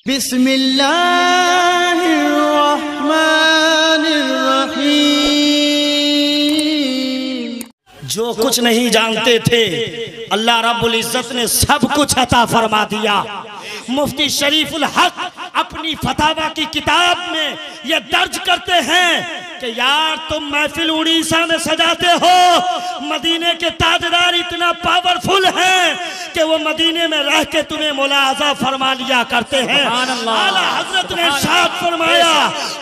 बिस्मिल्लाहिर्रहमानिर्रहीम। जो कुछ नहीं जानते थे अल्लाह रब्बुल इज्जत ने सब कुछ अता फरमा दिया। मुफ्ती शरीफुल हक अपनी फतावा की किताब में यह दर्ज करते हैं कि यार तुम महफिल उड़ीसा में सजाते हो, मदीने के ताजदार इतना पावरफुल हैं कि वो मदीने में रह के तुम्हें मुलाजा फरमा लिया करते हैं। आला हजरत ने इरशाद फरमाया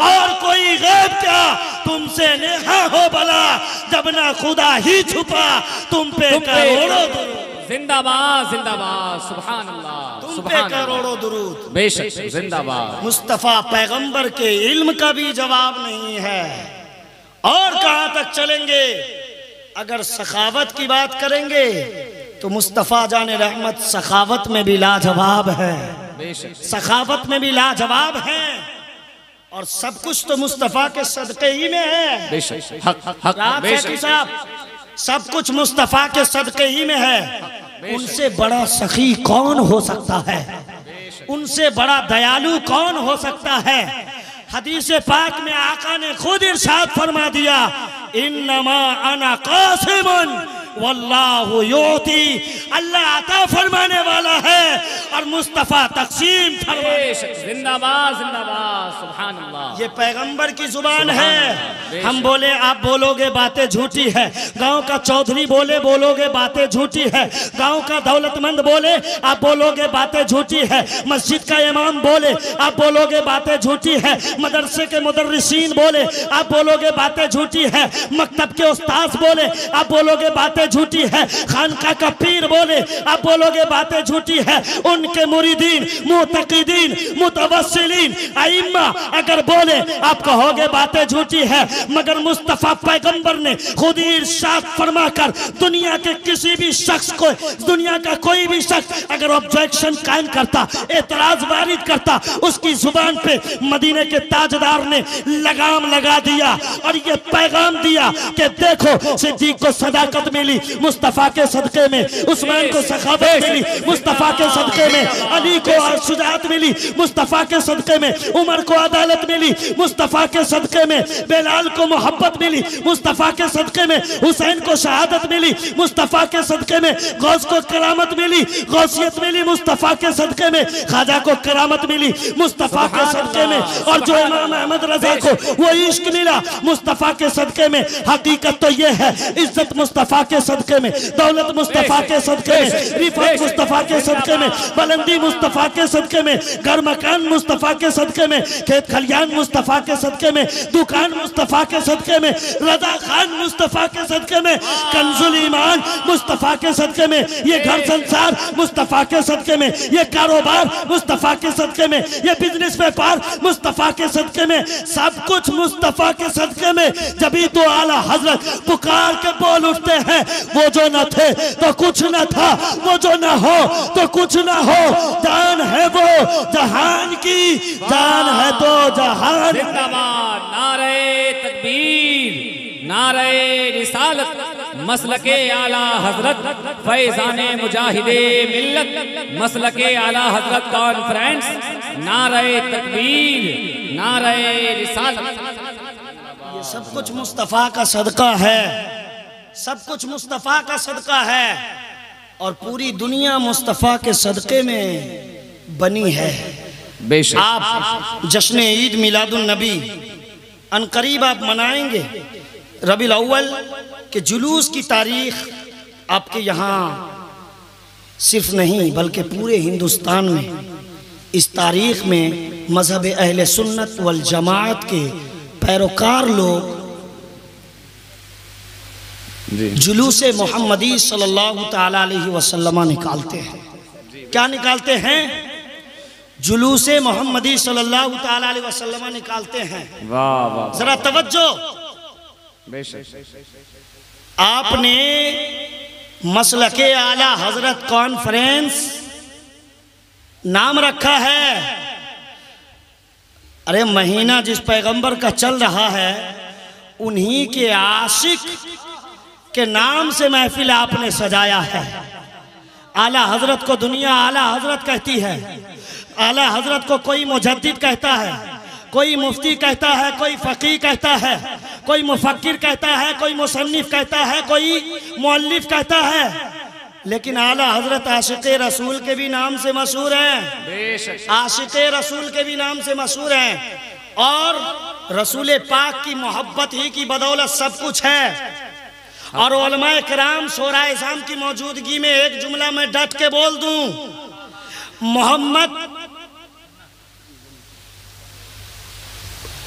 और कोई गैब क्या तुमसे नेहा हो भला, जब ना खुदा ही छुपा तुम पे करोड़ों जिंदाबाद जिंदाबाद सुभान अल्लाह, तुम पे करोड़ों दुरूद। बेशक जिंदाबाद। मुस्तफा पैगंबर के इल्म का भी जवाब नहीं है। और कहां तक चलेंगे? अगर सखावत की बात करेंगे तो मुस्तफा जाने रहमत सखावत में भी लाजवाब है, सखावत में भी लाजवाब है। और सब कुछ तो मुस्तफा के सदके ही में है। साहब सब कुछ मुस्तफा के सदके ही में है। उनसे बड़ा सखी कौन हो सकता है? उनसे बड़ा दयालु कौन हो सकता है? हदीस पाक में आका ने खुद इरशाद फरमा दिया, इन्नमा अना कासिमुन वल्लाहु युती। अल्लाह अता फरमाने वाला है और मुस्तफा तकसीम फरमाने। जिंदाबाद जिंदाबाद सुभान अल्लाह। ये पैगंबर की जुबान है। हम बोले आप बोलोगे बातें झूठी है, गांव का चौधरी बोले बोलोगे बातें झूठी है, गांव का दौलतमंद बोले आप बोलोगे बातें झूठी है, मस्जिद का इमाम बोले आप बोलोगे बातें झूठी है, मदरसे के मुदर्रिसीन बोले आप बोलोगे बातें झूठी है, मकतब के उस्ताद बोले आप बोलोगे बातें झूठी है, खानका का पीर बोले आप बोलोगे बातें झूठी है, उनके मुरीदीन मुतकीदीन मुतवस्सिलीन आइम्मा अगर बोले आप कहोगे बातें झूठी है। मगर मुस्तफा पैगंबर ने खुद ही इरशाद फरमाकर दुनिया के किसी भी शख्स को, दुनिया का कोई भी शख्स अगर ऑब्जेक्शन कायम करता, एतराज वारिद करता, उसकी जुबान पे मदीने के ताजदार ने लगाम लगा दिया और ये पैगाम दिया कि देखो सिद्दीक को सदाकत मिली मुस्तफा के सदके में, उस्मान को सखावत मिली मुस्तफा के सदके में, अली को शुजाअत मिली मुस्तफा के सदके में, उमर को अदालत मिली मुस्तफा के सदके में, बेलाल को मोहब्बत मिली मुस्तफा के सदके में, हुसैन को शहादत मिली मुस्तफा के सदके में, गौस को करामत मिली, गौसियत मिली मुस्तफा के सदके में, खाजा को करामत मिली मुस्तफा के सदके में, और जो इमाम अहमद रजा को वो इश्क मिला मुस्तफा के सदके में। हकीकत तो ये है इज्जत मुस्तफा के सदके में, दौलत मुस्तफा के सदके में, रिफत मुस्तफा के सदके में, बुलंदी मुस्तफा के सदके में, घर मकान मुस्तफा के सदके में, खेत खलियान मुस्तफा के सदके में, दुकान मुस्तफा के सदके में, रजा खान मुस्तफा के सदके में, कंजुल ईमान मुस्तफा के सदके में, ये घर संसार मुस्तफा के सदके में, ये कारोबार मुस्तफा के सदके में, ये बिजनेस व्यापार मुस्तफा के सदके में, सब कुछ मुस्तफा के सदके में। जभी तो आला हजरत पुकार के बोल उठते हैं, वो जो न थे तो कुछ न था, वो जो न हो तो कुछ न हो, जान है वो जहान की, जान है तो जहान। जिंदाबाद। नारे तकबीर, नारे रिसालत, मसलके आला हजरत फैजाने मुजाहिदे मिल्लत, मसलके आला हजरत कॉन्फ्रेंस, नारे तकबीर, नारे रिसालत। ये सब कुछ मुस्तफा का सदका है, सब कुछ मुस्तफा का सदका है और पूरी दुनिया मुस्तफा के सदके में बनी है। बेशक आप जश्न ईद मिलादुन नबी अनकरीब आप मनाएंगे। रबीउल अव्वल के जुलूस की तारीख आपके यहाँ सिर्फ नहीं बल्कि पूरे हिंदुस्तान में इस तारीख में मजहब अहले सुन्नत वल जमात के पैरोकार लोग जुलूस मोहम्मदी सल्लल्लाहु ताला अलैहि वसल्लम निकालते हैं। क्या निकालते हैं? जुलूस मोहम्मदी सल्लल्लाहु ताला अलैहि वसल्लम निकालते हैं। वाह वाह, जरा तवज्जो। आपने मसलके आला हजरत कॉन्फ्रेंस नाम रखा है। अरे महीना जिस पैगंबर का चल रहा है उन्हीं के आशिक के नाम से महफिल आपने सजाया है। आला हजरत को दुनिया आला हजरत कहती है, आला हजरत को कोई मुजद्दिद कहता है, कोई मुफ्ती कहता है, कोई फकीह कहता है, कोई मुफक्किर कहता है, कोई मुसन्निफ कहता है, कोई मुअल्लिफ कहता है, लेकिन आला हजरत आशिक़े रसूल के भी नाम से मशहूर हैं, आशिक़े रसूल के भी नाम से मशहूर हैं। और रसूल पाक की मोहब्बत ही की बदौलत सब कुछ है। और उलमाए किराम शोराए इज़ाम की मौजूदगी में एक जुमला में डट के बोल दूं, मोहम्मद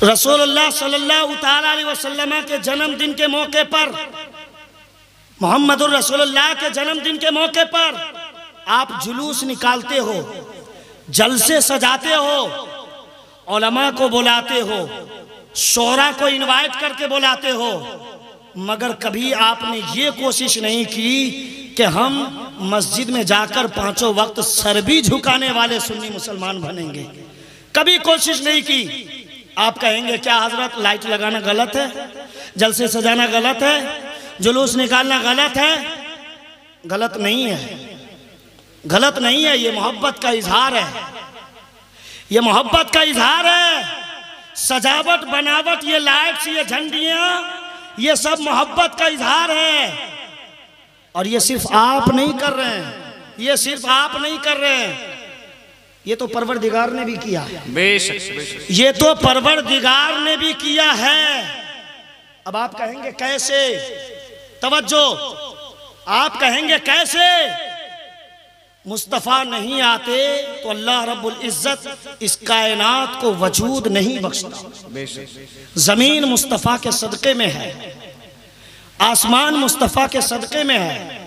रसूलुल्लाह सल्लल्लाहु ताला अलैहि वसल्लम के जन्मदिन के मौके पर, मोहम्मद रसूलुल्लाह के जन्मदिन के मौके पर आप जुलूस निकालते हो, जलसे सजाते हो, उलमा को बुलाते हो, शोरा को इनवाइट करके बुलाते हो, मगर कभी आपने ये कोशिश नहीं की कि हम मस्जिद में जाकर पांचों वक्त सर भी झुकाने वाले सुन्नी मुसलमान बनेंगे। कभी कोशिश नहीं की। आप कहेंगे क्या हजरत लाइट लगाना गलत है, जलसे सजाना गलत है, जुलूस निकालना गलत है? गलत नहीं है, गलत नहीं है। ये मोहब्बत का इजहार है, ये मोहब्बत का इजहार है। सजावट बनावट, ये लाइट्स, ये झंडियां, ये सब मोहब्बत का इजहार है। और ये सिर्फ आप नहीं कर रहे हैं, ये सिर्फ आप नहीं कर रहे हैं, ये तो परवरदिगार ने भी किया है। बेशक ये तो परवरदिगार ने भी किया है। अब आप कहेंगे कैसे? तवज्जो, आप कहेंगे कैसे? मुस्तफ़ा नहीं आते तो अल्लाह रब्बुल इज्जत इस कायनात को वजूद नहीं बख्शता। जमीन मुस्तफ़ा के सदक़े में है, आसमान मुस्तफ़ा के सदक़े में है,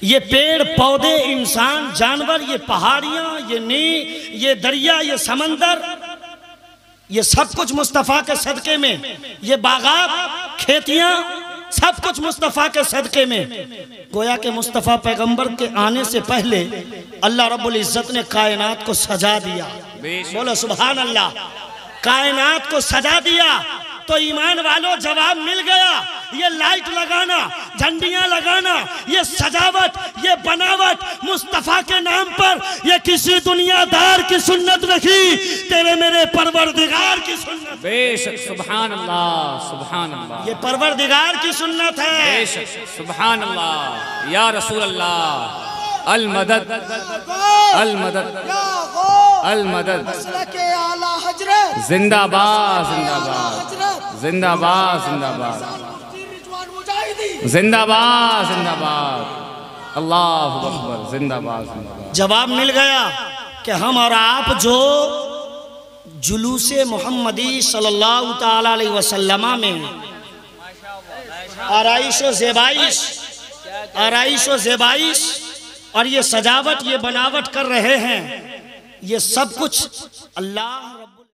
ये पेड़ पौधे, इंसान, जानवर, ये पहाड़ियाँ, ये नील, ये दरिया, ये समंदर, ये सब कुछ मुस्तफ़ा के सदक़े में, ये बागात, खेतियाँ, सब कुछ मुस्तफ़ा के सदक़े में। गोया के मुस्तफ़ा पैगंबर के आने से पहले अल्लाह रब्बुल इज्जत ने कायनात को सजा दिया। बोलो सुभान अल्लाह। कायनात को सजा दिया। तो ईमान वालों, जवाब मिल गया। ये लाइट लगाना, झंडियां लगाना, ये सजावट, ये बनावट मुस्तफ़ा के नाम पर, ये किसी दुनियादार की सुन्नत नहीं, तेरे मेरे परवरदिगार की सुन्नत। बेशक सुभान अल्लाह, सुभान अल्लाह। ये परवरदिगार की सुन्नत है। बेशक सुभान अल्लाह। या रसूल अल्लाह, अल मदद, अल मदद, अल मदद। जिंदाबाद, जिंदाबाद, जिंदाबाद, जिंदाबाद, जिंदाबाद, जिंदाबाद, अल्लाहु अकबर, जिंदाबाद, जिंदाबाद। जवाब मिल गया कि हम और आप जो जुलूसे मोहम्मदी सल्लल्लाहु ताला अलैहि वसल्लम में आराइशो ज़ेबाइश और ये सजावट, ये बनावट कर रहे हैं, ये सब कुछ अल्लाह